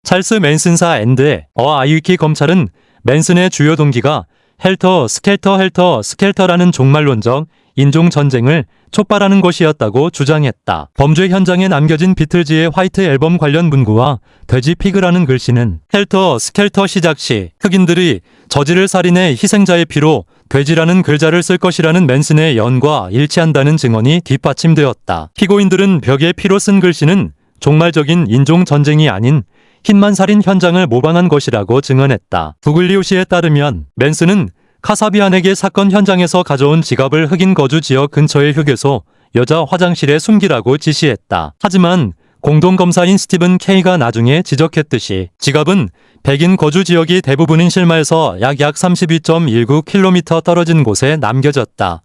찰스 맨슨사 앤드 아이위키 검찰은 맨슨의 주요 동기가 헬터 스켈터라는 종말론적 인종전쟁을 촉발하는 것이었다고 주장했다. 범죄 현장에 남겨진 비틀즈의 화이트 앨범 관련 문구와 돼지 피그라는 글씨는 헬터 스켈터 시작 시 흑인들이 저지를 살인의 희생자의 피로 돼지라는 글자를 쓸 것이라는 맨슨의 연과 일치한다는 증언이 뒷받침되었다. 피고인들은 벽에 피로 쓴 글씨는 종말적인 인종전쟁이 아닌 흰만 살인 현장을 모방한 것이라고 증언했다. 부글리오시에 따르면 맨슨은 카사비안에게 사건 현장에서 가져온 지갑을 흑인 거주 지역 근처의 휴게소 여자 화장실에 숨기라고 지시했다. 하지만 공동검사인 스티븐 K가 나중에 지적했듯이 지갑은 백인 거주 지역이 대부분인 실마에서 약 32.19km 떨어진 곳에 남겨졌다.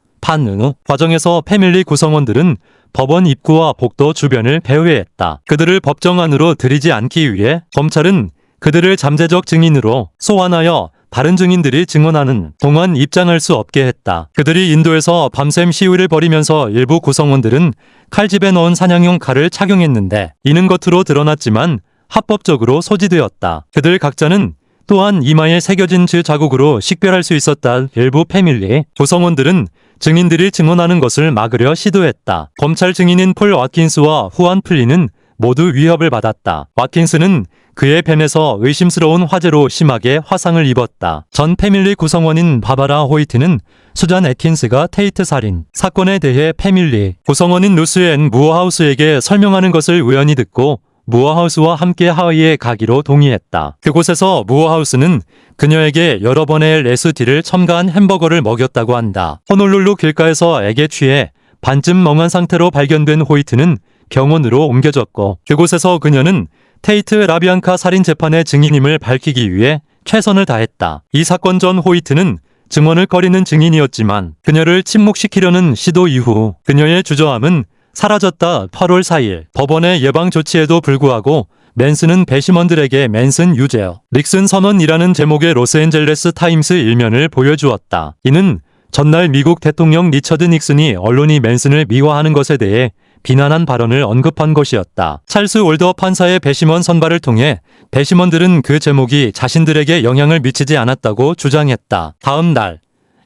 과정에서 패밀리 구성원들은 법원 입구와 복도 주변을 배회했다. 그들을 법정 안으로 들이지 않기 위해 검찰은 그들을 잠재적 증인으로 소환하여 다른 증인들이 증언하는 동안 입장할 수 없게 했다. 그들이 인도에서 밤샘 시위를 벌이면서 일부 구성원들은 칼집에 넣은 사냥용 칼을 착용했는데 이는 겉으로 드러났지만 합법적으로 소지되었다. 그들 각자는 또한 이마에 새겨진 자국으로 식별할 수 있었다. 일부 패밀리 구성원들은 증인들이 증언하는 것을 막으려 시도했다. 검찰 증인인 폴 와킨스와 후안 플리는 모두 위협을 받았다. 와킨스는 그의 펜에서 의심스러운 화재로 심하게 화상을 입었다. 전 패밀리 구성원인 바바라 호이트는 수잔 애킨스가 테이트 살인 사건에 대해 패밀리 구성원인 루스 앤 무어하우스에게 설명하는 것을 우연히 듣고 무어하우스와 함께 하와이에 가기로 동의했다. 그곳에서 무어하우스는 그녀에게 여러 번의 레스티를 첨가한 햄버거를 먹였다고 한다. 호놀룰루 길가에서 액에 취해 반쯤 멍한 상태로 발견된 호이트는 병원으로 옮겨졌고 그곳에서 그녀는 테이트 라비앙카 살인 재판의 증인임을 밝히기 위해 최선을 다했다. 이 사건 전 호이트는 증언을 꺼리는 증인이었지만 그녀를 침묵시키려는 시도 이후 그녀의 주저함은 사라졌다. 8월 4일 법원의 예방 조치에도 불구하고 맨슨은 배심원들에게 맨슨 유죄 닉슨 선언이라는 제목의 로스앤젤레스 타임스 일면을 보여주었다. 이는 전날 미국 대통령 리처드 닉슨이 언론이 맨슨을 미화하는 것에 대해 비난한 발언을 언급한 것이었다. 찰스 올더 판사의 배심원 선발을 통해 배심원들은 그 제목이 자신들에게 영향을 미치지 않았다고 주장했다. 다음 날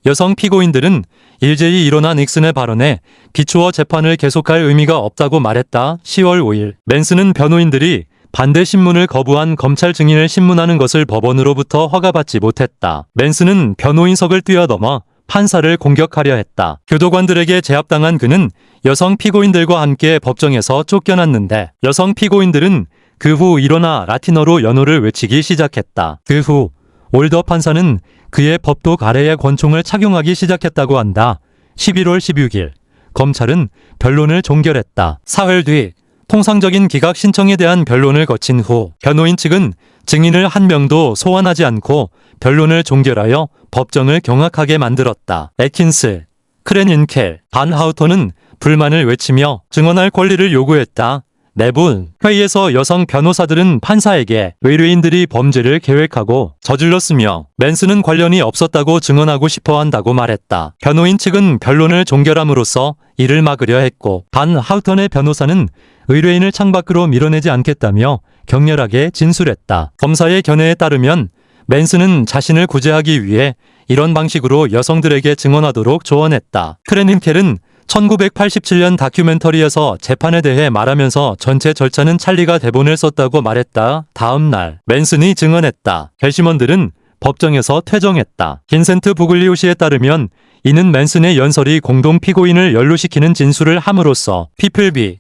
여성 피고인들은 일제히 일어난 닉슨의 발언에 비추어 재판을 계속할 의미가 없다고 말했다. 10월 5일 맨슨은 변호인들이 반대 신문을 거부한 검찰 증인을 신문하는 것을 법원으로부터 허가받지 못했다. 맨슨은 변호인석을 뛰어넘어 판사를 공격하려 했다. 교도관들에게 제압당한 그는 여성 피고인들과 함께 법정에서 쫓겨났는데 여성 피고인들은 그 후 일어나 라틴어로 연호를 외치기 시작했다. 그 후 올더 판사는 그의 법독 아래의 권총을 착용하기 시작했다고 한다. 11월 16일 검찰은 변론을 종결했다. 사흘 뒤 통상적인 기각 신청에 대한 변론을 거친 후 변호인 측은 증인을 한 명도 소환하지 않고 변론을 종결하여 법정을 경악하게 만들었다. 애킨스, 크레닌켈, 반 하우터는 불만을 외치며 증언할 권리를 요구했다. 내분 회의에서 여성 변호사들은 판사에게 의뢰인들이 범죄를 계획하고 저질렀으며 맨슨은 관련이 없었다고 증언하고 싶어 한다고 말했다. 변호인 측은 변론을 종결함으로써 이를 막으려 했고 반 하우턴의 변호사는 의뢰인을 창밖으로 밀어내지 않겠다며 격렬하게 진술했다. 검사의 견해에 따르면 맨슨은 자신을 구제하기 위해 이런 방식으로 여성들에게 증언하도록 조언했다. 크레닌켈은 1987년 다큐멘터리에서 재판에 대해 말하면서 전체 절차는 찰리가 대본을 썼다고 말했다. 다음 날 맨슨이 증언했다. 배심원들은 법정에서 퇴정했다. 빈센트 부글리오시에 따르면 이는 맨슨의 연설이 공동 피고인을 연루시키는 진술을 함으로써 피플비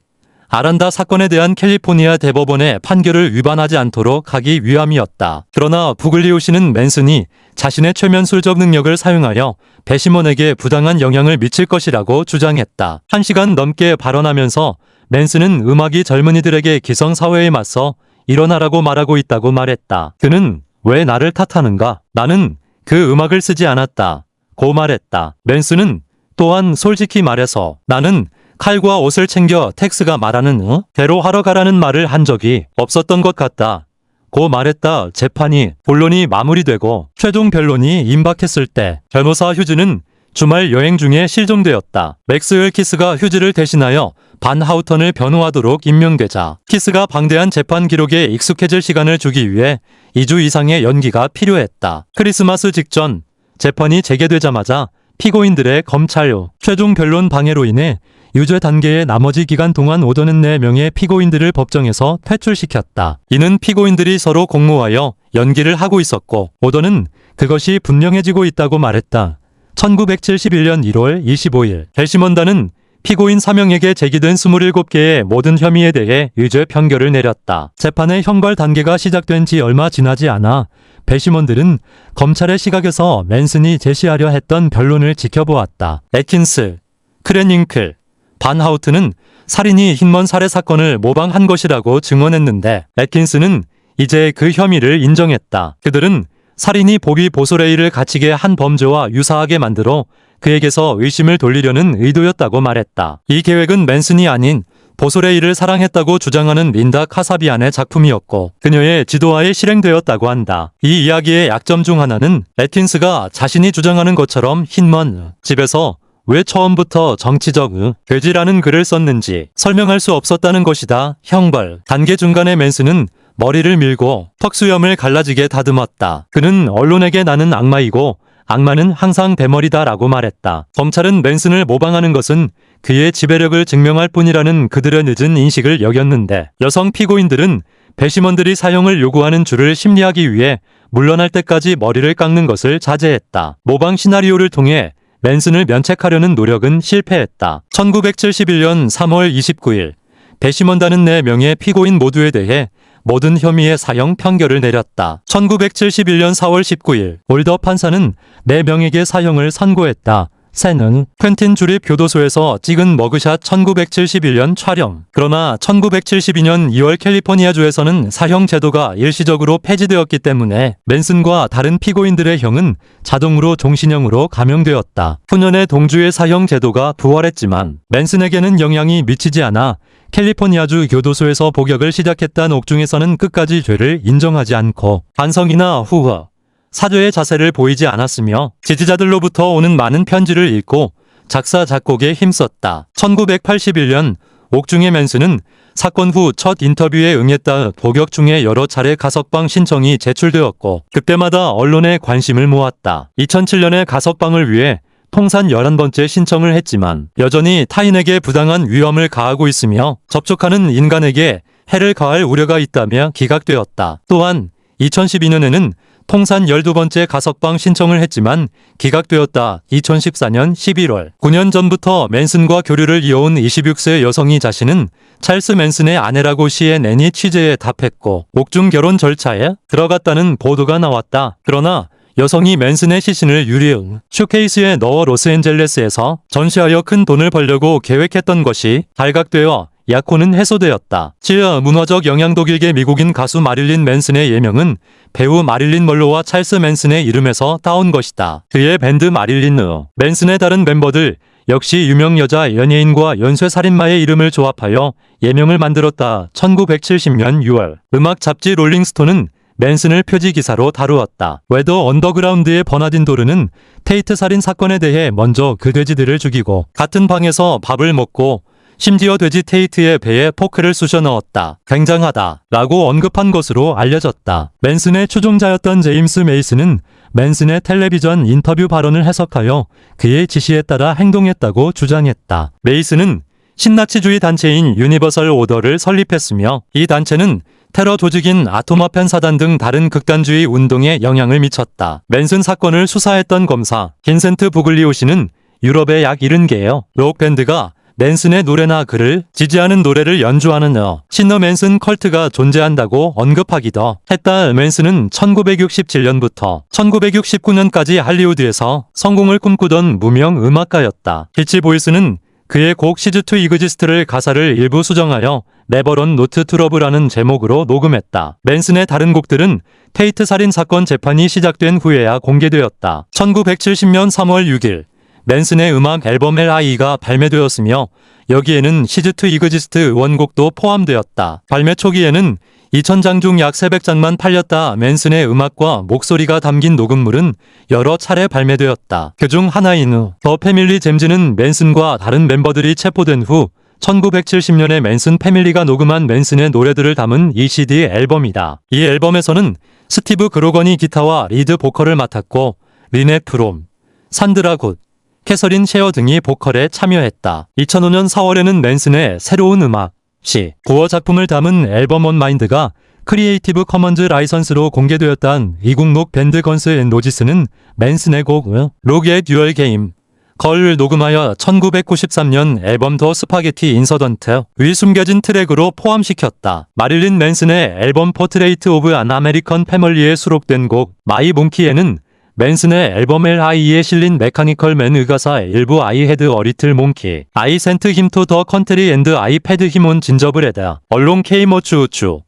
아란다 사건에 대한 캘리포니아 대법원의 판결을 위반하지 않도록 하기 위함이었다. 그러나 부글리오시는 맨슨이 자신의 최면술적 능력을 사용하여 배심원에게 부당한 영향을 미칠 것이라고 주장했다. 1시간 넘게 발언하면서 맨슨은 음악이 젊은이들에게 기성사회에 맞서 일어나라고 말하고 있다고 말했다. 그는 왜 나를 탓하는가? 나는 그 음악을 쓰지 않았다. 고 말했다. 맨슨은 또한 솔직히 말해서 나는 칼과 옷을 챙겨 텍스가 말하는 대로 하러 가라는 말을 한 적이 없었던 것 같다. 고 말했다. 재판이 본론이 마무리되고 최종 변론이 임박했을 때 변호사 휴즈는 주말 여행 중에 실종되었다. 맥스 웰키스가 휴즈를 대신하여 반 하우턴을 변호하도록 임명되자 키스가 방대한 재판 기록에 익숙해질 시간을 주기 위해 2주 이상의 연기가 필요했다. 크리스마스 직전 재판이 재개되자마자 피고인들의 검찰 최종 변론 방해로 인해 유죄 단계의 나머지 기간 동안 오더는 4명의 피고인들을 법정에서 퇴출시켰다. 이는 피고인들이 서로 공모하여 연기를 하고 있었고 오더는 그것이 분명해지고 있다고 말했다. 1971년 1월 25일 벨시몬단은 피고인 4명에게 제기된 27개의 모든 혐의에 대해 유죄 판결을 내렸다. 재판의 형벌 단계가 시작된 지 얼마 지나지 않아 배심원들은 검찰의 시각에서 맨슨이 제시하려 했던 변론을 지켜보았다. 애킨스, 크레닝클, 반 하우튼은 살인이 흰먼 살해 사건을 모방한 것이라고 증언했는데 애킨스는 이제 그 혐의를 인정했다. 그들은 살인이 보비 보소레이를 갇히게 한 범죄와 유사하게 만들어 그에게서 의심을 돌리려는 의도였다고 말했다. 이 계획은 맨슨이 아닌 보소레이를 사랑했다고 주장하는 린다 카사비안의 작품이었고 그녀의 지도하에 실행되었다고 한다. 이 이야기의 약점 중 하나는 애킨스가 자신이 주장하는 것처럼 흰먼 집에서 왜 처음부터 정치적 괴지라는 글을 썼는지 설명할 수 없었다는 것이다. 형벌 단계 중간에 맨슨은 머리를 밀고 턱수염을 갈라지게 다듬었다. 그는 언론에게 나는 악마이고 악마는 항상 대머리다 라고 말했다. 검찰은 맨슨을 모방하는 것은 그의 지배력을 증명할 뿐이라는 그들의 늦은 인식을 여겼는데 여성 피고인들은 배심원들이 사형을 요구하는 줄을 심리하기 위해 물러날 때까지 머리를 깎는 것을 자제했다. 모방 시나리오를 통해 맨슨을 면책하려는 노력은 실패했다. 1971년 3월 29일 배심원단은 4명의 피고인 모두에 대해 모든 혐의의 사형 판결을 내렸다. 1971년 4월 19일 올더 판사는 4명에게 사형을 선고했다. 샌은 퀸틴 주립 교도소에서 찍은 머그샷 1971년 촬영. 그러나 1972년 2월 캘리포니아주에서는 사형 제도가 일시적으로 폐지되었기 때문에 맨슨과 다른 피고인들의 형은 자동으로 종신형으로 감형되었다. 후년에 동주의 사형 제도가 부활했지만 맨슨에게는 영향이 미치지 않아 캘리포니아주 교도소에서 복역을 시작했던 옥중에서는 끝까지 죄를 인정하지 않고 반성이나 후회, 사죄의 자세를 보이지 않았으며 지지자들로부터 오는 많은 편지를 읽고 작사 작곡에 힘썼다. 1981년 옥중의 맨슨은 사건 후 첫 인터뷰에 응했다. 복역 중에 여러 차례 가석방 신청이 제출되었고 그때마다 언론의 관심을 모았다. 2007년에 가석방을 위해 통산 11번째 신청을 했지만 여전히 타인에게 부당한 위험을 가하고 있으며 접촉하는 인간에게 해를 가할 우려가 있다며 기각되었다. 또한 2012년에는 통산 12번째 가석방 신청을 했지만 기각되었다. 2014년 11월 9년 전부터 맨슨과 교류를 이어온 26세 여성이 자신은 찰스 맨슨의 아내라고 시엔N이 취재에 답했고 옥중 결혼 절차에 들어갔다는 보도가 나왔다. 그러나 여성이 맨슨의 시신을 유리응 쇼케이스에 넣어 로스앤젤레스에서 전시하여 큰 돈을 벌려고 계획했던 것이 발각되어 약혼은 해소되었다. 지하 문화적 영향도 길게 미국인 가수 마릴린 맨슨의 예명은 배우 마릴린 먼로와 찰스 맨슨의 이름에서 따온 것이다. 그의 밴드 마릴린 맨슨의 다른 멤버들 역시 유명 여자 연예인과 연쇄살인마의 이름을 조합하여 예명을 만들었다. 1970년 6월 음악 잡지 롤링스톤은 맨슨을 표지 기사로 다루었다. 웨더 언더그라운드의 버나딘 도르는 테이트 살인 사건에 대해 먼저 그 돼지들을 죽이고 같은 방에서 밥을 먹고 심지어 돼지 테이트의 배에 포크를 쑤셔 넣었다. 굉장하다 라고 언급한 것으로 알려졌다. 맨슨의 추종자였던 제임스 메이슨은 맨슨의 텔레비전 인터뷰 발언을 해석하여 그의 지시에 따라 행동했다고 주장했다. 메이슨은 신나치주의 단체인 유니버설 오더를 설립했으며 이 단체는 테러 조직인 아토마 편사단 등 다른 극단주의 운동에 영향을 미쳤다. 맨슨 사건을 수사했던 검사 빈센트 부글리오 씨는 유럽의 약 70개의 록밴드가 맨슨의 노래나 글을 지지하는 노래를 연주하는 신너 맨슨 컬트가 존재한다고 언급하기도 했다. 맨슨은 1967년부터 1969년까지 할리우드에서 성공을 꿈꾸던 무명 음악가였다. 비치 보이스는 그의 곡 시즈2 이그지스트를 가사를 일부 수정하여 네버런 노트 트러블라는 제목으로 녹음했다. 맨슨의 다른 곡들은 테이트 살인 사건 재판이 시작된 후에야 공개되었다. 1970년 3월 6일 맨슨의 음악 앨범 LI가 발매되었으며 여기에는 시즈2 이그지스트 원곡도 포함되었다. 발매 초기에는 2000장 중 약 300장만 팔렸다. 맨슨의 음악과 목소리가 담긴 녹음물은 여러 차례 발매되었다. 그중 하나인 더 패밀리 잼즈는 맨슨과 다른 멤버들이 체포된 후 1970년에 맨슨 패밀리가 녹음한 맨슨의 노래들을 담은 이 CD 앨범이다. 이 앨범에서는 스티브 그로건이 기타와 리드 보컬을 맡았고 리넷 프롬, 산드라 굿, 캐서린 셰어 등이 보컬에 참여했다. 2005년 4월에는 맨슨의 새로운 음악, 시, 고어 작품을 담은 앨범 온 마인드가 크리에이티브 커먼즈 라이선스로 공개되었던 이국 록 밴드 건스 앤 로지스는 맨슨의 곡 록의 듀얼 게임, 걸 녹음하여 1993년 앨범 더 스파게티 인서던트 위 숨겨진 트랙으로 포함시켰다. 마릴린 맨슨의 앨범 포트레이트 오브 안 아메리컨 패멀리에 수록된 곡 마이 몽키에는 맨슨의 앨범 LI에 실린 메카니컬 맨 의가사 일부 I had a little monkey, I sent him to the country and I fed him on gingerbread, along came a choo-choo,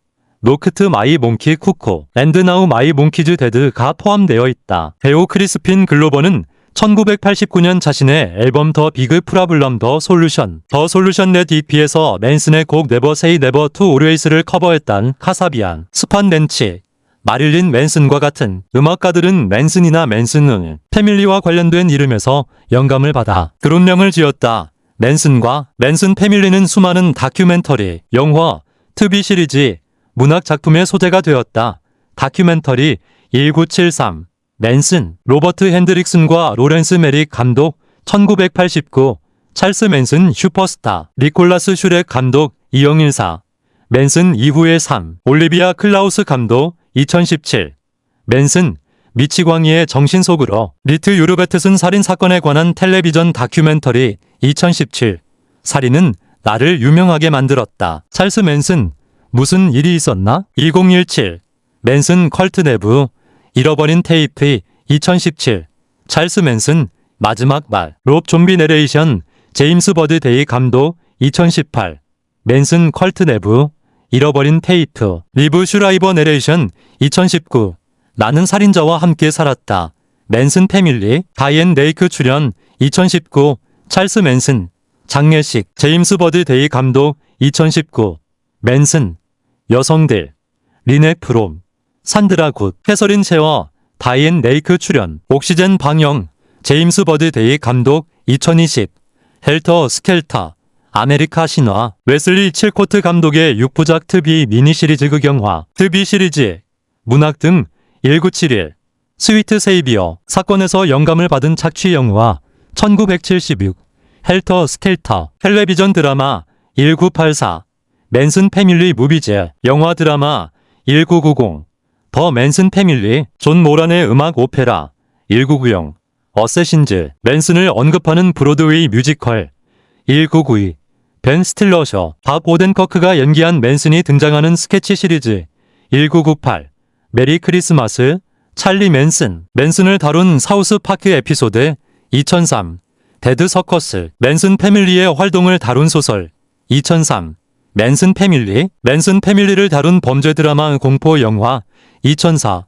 로크트 마이 몽키 쿠코, 앤드 나우 마이 몽키즈 데드가 포함되어 있다. 배우 크리스핀 글로버는 1989년 자신의 앨범 더 비그 프라블럼 더 솔루션 넷 EP에서 맨슨의 곡 네버 세이 네버 투 오르웨이스를 커버했던 카사비안, 스판 렌치, 마릴린 맨슨과 같은 음악가들은 맨슨이나 맨슨 패밀리와 관련된 이름에서 영감을 받아 그룹명을 지었다. 맨슨과 맨슨 패밀리는 수많은 다큐멘터리, 영화, TV 시리즈, 문학 작품의 소재가 되었다. 다큐멘터리 1973 맨슨, 로버트 핸드릭슨과 로렌스 메릭 감독 1989 찰스 맨슨 슈퍼스타, 니콜라스 슈렉 감독 2014 맨슨 이후의 삶, 올리비아 클라우스 감독 2017 맨슨, 미치광이의 정신 속으로, 리트 유르베트슨 살인사건에 관한 텔레비전 다큐멘터리 2017 살인은 나를 유명하게 만들었다. 찰스 맨슨, 무슨 일이 있었나? 2017 맨슨 컬트 내부, 잃어버린 테이프 2017 찰스 맨슨, 마지막 말, 롭 좀비 내레이션 제임스 버드 데이 감독 2018 맨슨 컬트 내부, 잃어버린 테이프, 리브 슈라이버 내레이션 2019 나는 살인자와 함께 살았다. 맨슨 패밀리, 다이앤 레이크 출연 2019 찰스 맨슨, 장례식, 제임스 버드 데이 감독 2019 맨슨, 여성들, 리넷 프롬, 산드라 굿, 캐서린 셰어, 다이앤 레이크 출연, 옥시젠 방영, 제임스 버드 데이 감독 2020 헬터 스켈터, 아메리카 신화, 웨슬리 칠코트 감독의 6부작 트비 미니 시리즈 극영화, 트비 시리즈, 문학 등 1971, 스위트 세이비어, 사건에서 영감을 받은 착취 영화, 1976, 헬터 스켈터, 텔레비전 드라마, 1984, 맨슨 패밀리 무비즈, 영화 드라마, 1990, 더 맨슨 패밀리, 존 모란의 음악 오페라, 1990, 어세신즈, 맨슨을 언급하는 브로드웨이 뮤지컬, 1992, 벤 스틸러 셔, 밥 오덴커크가 연기한 맨슨이 등장하는 스케치 시리즈, 1998, 메리 크리스마스, 찰리 맨슨, 맨슨을 다룬 사우스 파크 에피소드, 2003, 데드 서커스, 맨슨 패밀리의 활동을 다룬 소설, 2003, 맨슨 패밀리, 맨슨 패밀리를 다룬 범죄 드라마 공포 영화, 2004,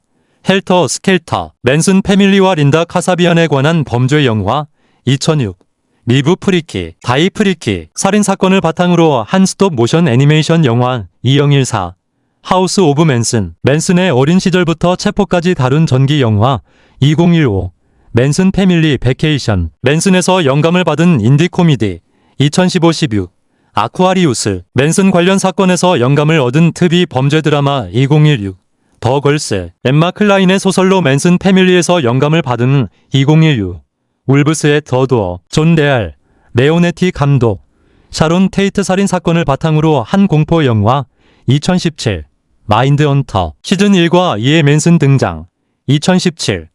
헬터 스켈터, 맨슨 패밀리와 린다 카사비안에 관한 범죄 영화, 2006, 리브 프리키, 다이 프리키, 살인사건을 바탕으로 한 스톱 모션 애니메이션 영화, 2014, 하우스 오브 맨슨, 맨슨의 어린 시절부터 체포까지 다룬 전기 영화, 2015, 맨슨 패밀리 베케이션, 맨슨에서 영감을 받은 인디 코미디, 2015-16, 아쿠아리우스, 맨슨 관련 사건에서 영감을 얻은 특이 범죄 드라마 2016, 더 걸스, 엠마 클라인의 소설로 맨슨 패밀리에서 영감을 받은 2016, 울브스의 더 도어, 존 레알, 레오네티 감독, 샤론 테이트 살인 사건을 바탕으로 한 공포 영화, 2017, 마인드 헌터, 시즌 1과 2의 맨슨 등장, 2017,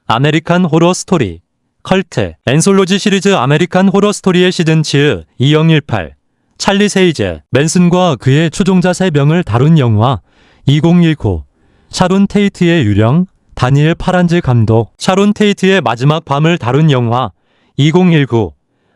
아메리칸 호러 스토리, 컬트, 앤솔로지 시리즈 아메리칸 호러 스토리의 시즌 7, 2018, 찰리 세이제, 맨슨과 그의 추종자 3명을 다룬 영화, 2019, 샤론 테이트의 유령, 다니엘 파란즈 감독, 샤론 테이트의 마지막 밤을 다룬 영화, 2019,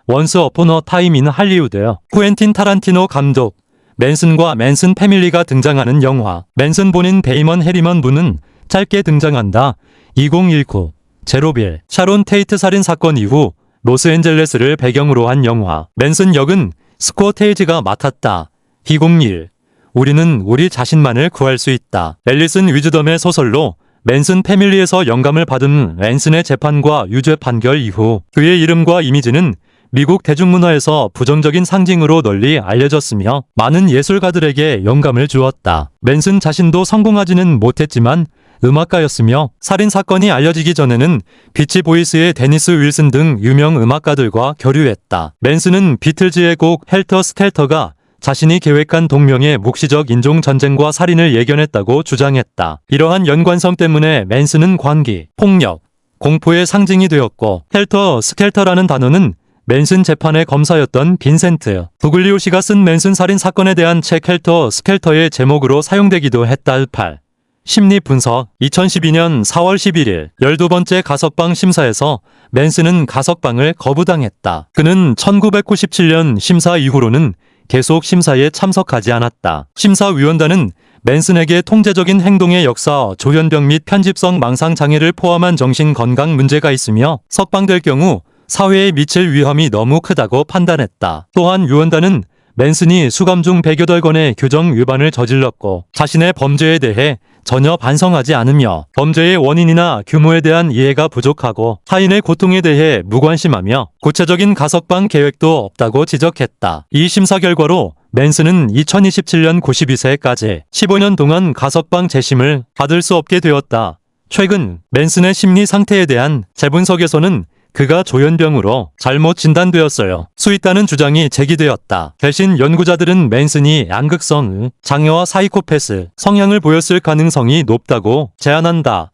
원스 어폰 어 타임 인 할리우드, 쿠엔틴 타란티노 감독, 맨슨과 맨슨 패밀리가 등장하는 영화, 맨슨 본인 베이먼 해리먼 분은 짧게 등장한다, 2019, 제로빌, 샤론 테이트 살인 사건 이후 로스앤젤레스를 배경으로 한 영화, 맨슨 역은 스코어 테이지가 맡았다, 2021, 우리는 우리 자신만을 구할 수 있다. 앨리슨 위즈덤의 소설로 맨슨 패밀리에서 영감을 받은 맨슨의 재판과 유죄 판결 이후 그의 이름과 이미지는 미국 대중문화에서 부정적인 상징으로 널리 알려졌으며 많은 예술가들에게 영감을 주었다. 맨슨 자신도 성공하지는 못했지만 음악가였으며 살인 사건이 알려지기 전에는 비치 보이스의 데니스 윌슨 등 유명 음악가들과 교류했다. 맨슨은 비틀즈의 곡 헬터 스켈터가 자신이 계획한 동명의 묵시적 인종 전쟁과 살인을 예견했다고 주장했다. 이러한 연관성 때문에 맨슨은 광기, 폭력, 공포의 상징이 되었고 헬터 스켈터라는 단어는 맨슨 재판의 검사였던 빈센트 부글리오시가 쓴 맨슨 살인 사건에 대한 책 헬터 스켈터의 제목으로 사용되기도 했다. 8. 심리 분석 2012년 4월 11일 12번째 가석방 심사에서 맨슨은 가석방을 거부당했다. 그는 1997년 심사 이후로는 계속 심사에 참석하지 않았다. 심사위원단은 맨슨에게 통제적인 행동의 역사, 조현병 및 편집성 망상 장애를 포함한 정신 건강 문제가 있으며 석방될 경우 사회에 미칠 위험이 너무 크다고 판단했다. 또한 위원단은 맨슨이 수감 중 100여 달 건의 규정 위반을 저질렀고 자신의 범죄에 대해 전혀 반성하지 않으며 범죄의 원인이나 규모에 대한 이해가 부족하고 타인의 고통에 대해 무관심하며 구체적인 가석방 계획도 없다고 지적했다. 이 심사 결과로 맨슨은 2027년 92세까지 15년 동안 가석방 재심을 받을 수 없게 되었다. 최근 맨슨의 심리 상태에 대한 재분석에서는 그가 조현병으로 잘못 진단되었어요. 수있다는 주장이 제기되었다. 대신 연구자들은 맨슨이 양극성 장애와 사이코패스 성향을 보였을 가능성이 높다고 제안한다.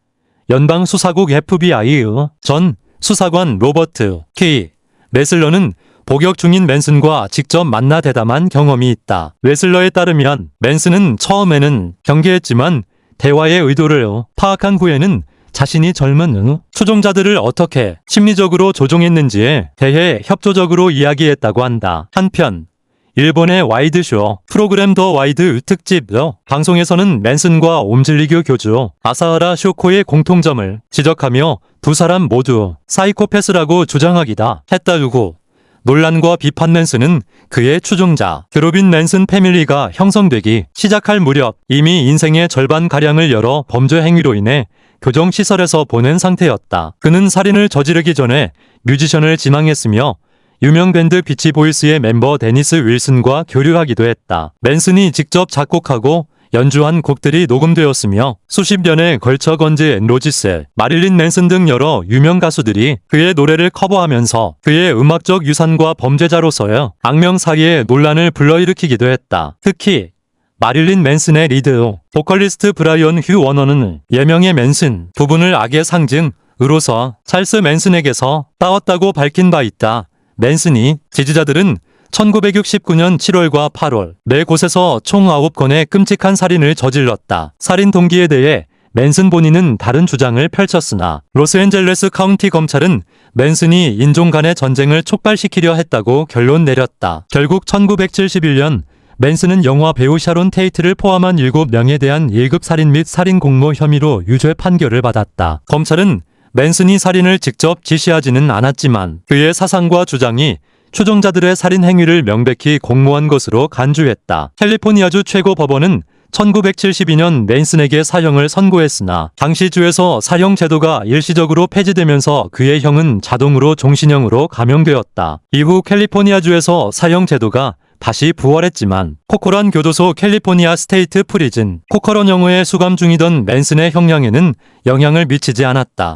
연방수사국 FBI의 전 수사관 로버트 K. 레슬러는 복역 중인 맨슨과 직접 만나 대담한 경험이 있다. 레슬러에 따르면 맨슨은 처음에는 경계했지만 대화의 의도를 파악한 후에는 자신이 젊은 추종자들을 어떻게 심리적으로 조종했는지에 대해 협조적으로 이야기했다고 한다. 한편 일본의 와이드쇼 프로그램 더 와이드 특집 방송에서는 맨슨과 옴질리교 교주 아사하라 쇼코의 공통점을 지적하며 두 사람 모두 사이코패스라고 주장하기다 했다고 논란과 비판. 맨슨은 그의 추종자 드로빈 맨슨 패밀리가 형성되기 시작할 무렵 이미 인생의 절반가량을 여러 범죄 행위로 인해 교정시설에서 보낸 상태였다. 그는 살인을 저지르기 전에 뮤지션을 지망했으며 유명 밴드 비치 보이스의 멤버 데니스 윌슨과 교류하기도 했다. 맨슨이 직접 작곡하고 연주한 곡들이 녹음되었으며 수십 년에 걸쳐 건지 앤 로지스, 마릴린 맨슨 등 여러 유명 가수들이 그의 노래를 커버하면서 그의 음악적 유산과 범죄자로서의 악명 사이에 논란을 불러일으키기도 했다. 특히 마릴린 맨슨의 리드 보컬리스트 브라이언 휴 워너는 예명의 맨슨 부분을 악의 상징으로서 찰스 맨슨에게서 따왔다고 밝힌 바 있다. 맨슨이 지지자들은 1969년 7월과 8월 네 곳에서 총 9건의 끔찍한 살인을 저질렀다. 살인 동기에 대해 맨슨 본인은 다른 주장을 펼쳤으나 로스앤젤레스 카운티 검찰은 맨슨이 인종 간의 전쟁을 촉발시키려 했다고 결론 내렸다. 결국 1971년 맨슨은 영화 배우 샤론 테이트를 포함한 7명에 대한 1급 살인 및 살인 공모 혐의로 유죄 판결을 받았다. 검찰은 맨슨이 살인을 직접 지시하지는 않았지만 그의 사상과 주장이 추종자들의 살인 행위를 명백히 공모한 것으로 간주했다. 캘리포니아주 최고법원은 1972년 맨슨에게 사형을 선고했으나 당시 주에서 사형 제도가 일시적으로 폐지되면서 그의 형은 자동으로 종신형으로 감형되었다. 이후 캘리포니아주에서 사형 제도가 다시 부활했지만 코코란 교도소 캘리포니아 스테이트 프리즌 코커런 영어에 수감 중이던 맨슨의 형량에는 영향을 미치지 않았다.